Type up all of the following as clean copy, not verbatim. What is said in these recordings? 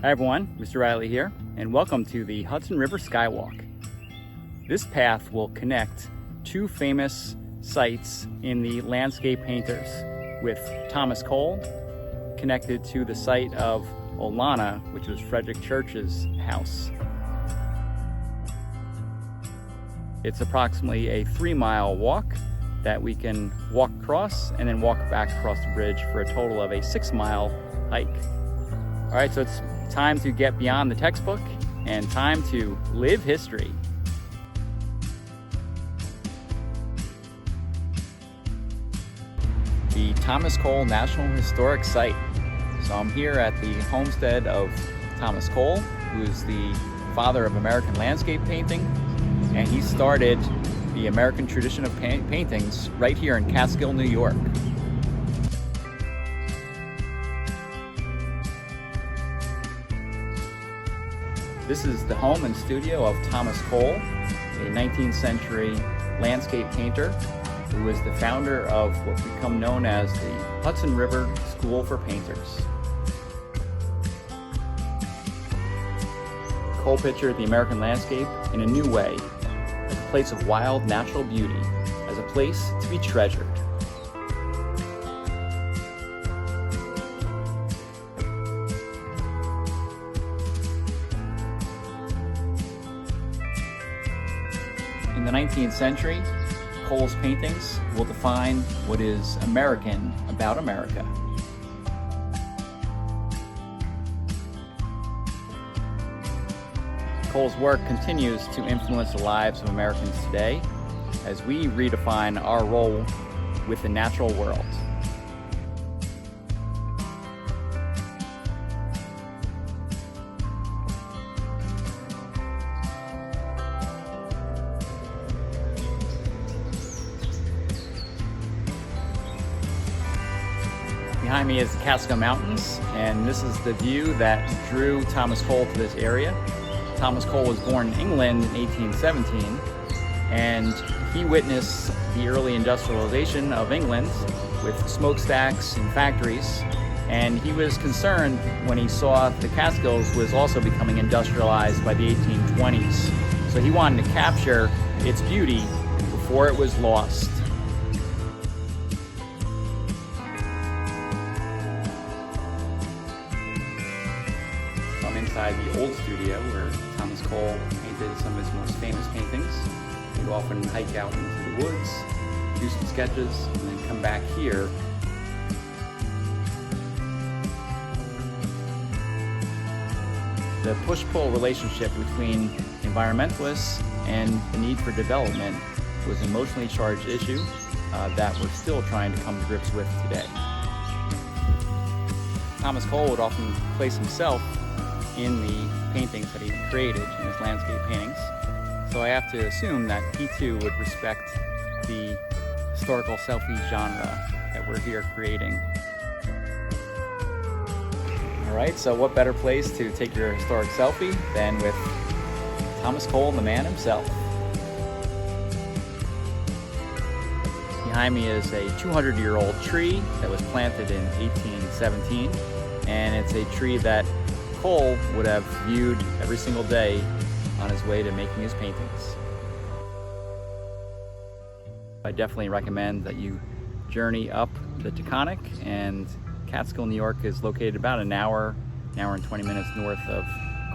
Hi everyone, Mr. Riley here, and welcome to the Hudson River Skywalk. This path will connect two famous sites in the landscape painters, with Thomas Cole connected to the site of Olana, which was Frederic Church's house. It's approximately a 3-mile walk that we can walk across and then walk back across the bridge for a total of a 6-mile hike. All right, so it's time to get beyond the textbook and time to live history. The Thomas Cole National Historic Site. So I'm here at the homestead of Thomas Cole, who is the father of American landscape painting, and he started the American tradition of paintings right here in Catskill, New York. This is the home and studio of Thomas Cole, a 19th century landscape painter who was the founder of what become known as the Hudson River School for Painters. Cole pictured the American landscape in a new way, as a place of wild natural beauty, as a place to be treasured. In the 19th century, Cole's paintings will define what is American about America. Cole's work continues to influence the lives of Americans today as we redefine our role with the natural world. Behind me is the Catskill Mountains, and this is the view that drew Thomas Cole to this area. Thomas Cole was born in England in 1817, and he witnessed the early industrialization of England with smokestacks and factories, and he was concerned when he saw the Catskills was also becoming industrialized by the 1820s. So he wanted to capture its beauty before it was lost. I'm inside the old studio where Thomas Cole painted some of his most famous paintings. He'd often hike out into the woods, do some sketches, and then come back here. The push-pull relationship between environmentalists and the need for development was an emotionally charged issue that we're still trying to come to grips with today. Thomas Cole would often place himself in the paintings that he created in his landscape paintings. So I have to assume that he too would respect the historical selfie genre that we're here creating. All right, so what better place to take your historic selfie than with Thomas Cole, the man himself. Behind me is a 200-year-old tree that was planted in 1817, and it's a tree that Cole would have viewed every single day on his way to making his paintings. I definitely recommend that you journey up the Taconic, and Catskill, New York is located about an hour and 20 minutes north of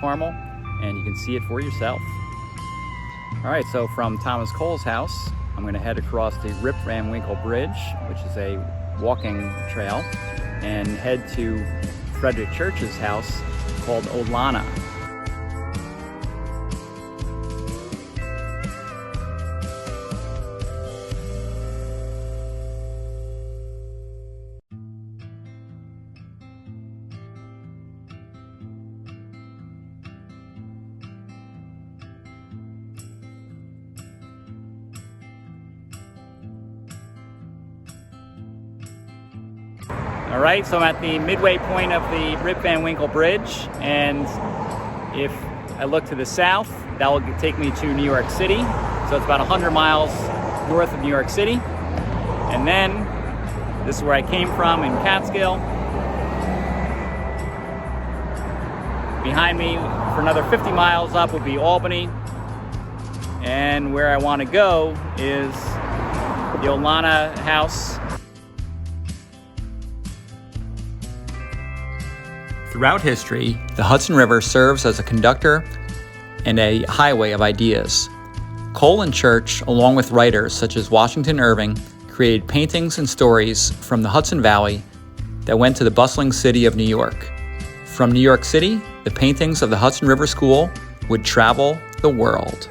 Carmel, and you can see it for yourself. All right, so from Thomas Cole's house, I'm going to head across the Rip Van Winkle Bridge, which is a walking trail, and head to Frederic Church's house called Olana. All right, so I'm at the midway point of the Rip Van Winkle Bridge, and if I look to the south, that will take me to New York City. So it's about 100 miles north of New York City. And then, this is where I came from in Catskill. Behind me for another 50 miles up will be Albany. And where I want to go is the Olana house. Throughout history, the Hudson River serves as a conductor and a highway of ideas. Cole and Church, along with writers such as Washington Irving, created paintings and stories from the Hudson Valley that went to the bustling city of New York. From New York City, the paintings of the Hudson River School would travel the world.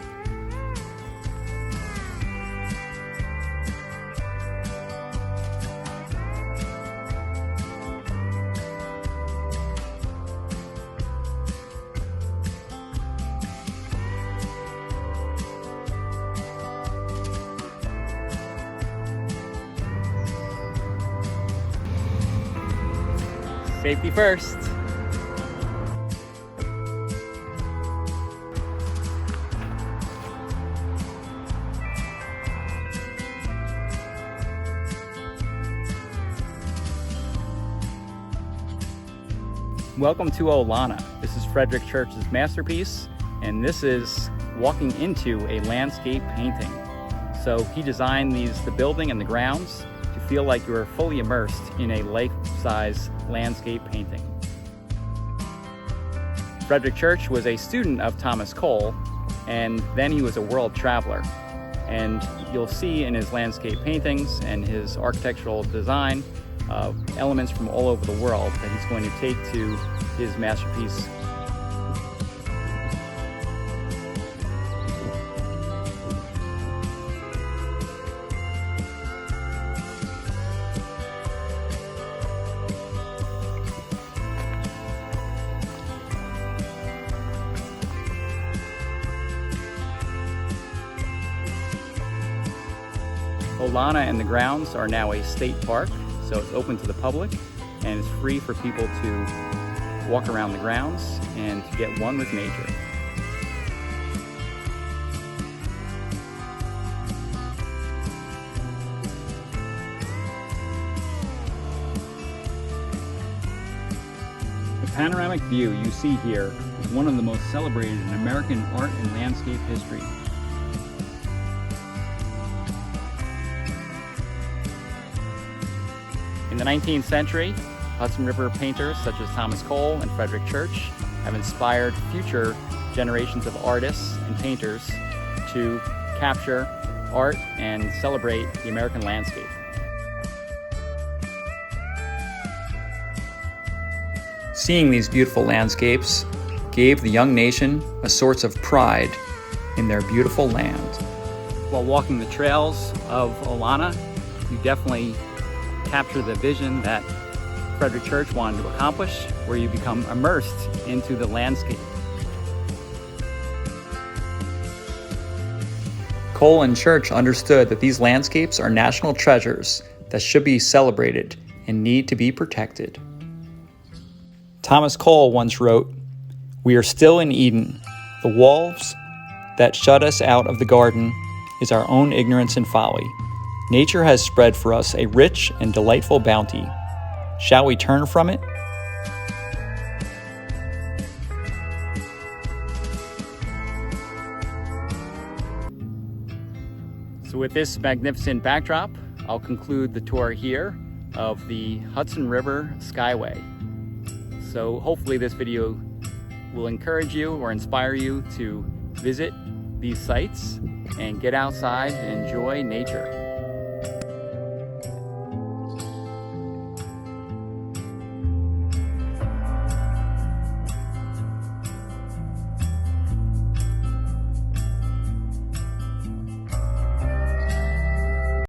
Safety first. Welcome to Olana. This is Frederic Church's masterpiece, and this is walking into a landscape painting. So he designed the building and the grounds to feel like you are fully immersed in a life-size landscape painting. Frederic Church was a student of Thomas Cole, and then he was a world traveler. And you'll see in his landscape paintings and his architectural design elements from all over the world that he's going to take to his masterpiece. Olana and the grounds are now a state park, so it's open to the public and it's free for people to walk around the grounds and to get one with nature. The panoramic view you see here is one of the most celebrated in American art and landscape history. In the 19th century, Hudson River painters such as Thomas Cole and Frederic Church have inspired future generations of artists and painters to capture art and celebrate the American landscape. Seeing these beautiful landscapes gave the young nation a source of pride in their beautiful land. While walking the trails of Olana, you definitely capture the vision that Frederic Church wanted to accomplish, where you become immersed into the landscape. Cole and Church understood that these landscapes are national treasures that should be celebrated and need to be protected. Thomas Cole once wrote, "We are still in Eden. The walls that shut us out of the garden is our own ignorance and folly. Nature has spread for us a rich and delightful bounty. Shall we turn from it?" So with this magnificent backdrop, I'll conclude the tour here of the Hudson River Skyway. So hopefully this video will encourage you or inspire you to visit these sites and get outside and enjoy nature.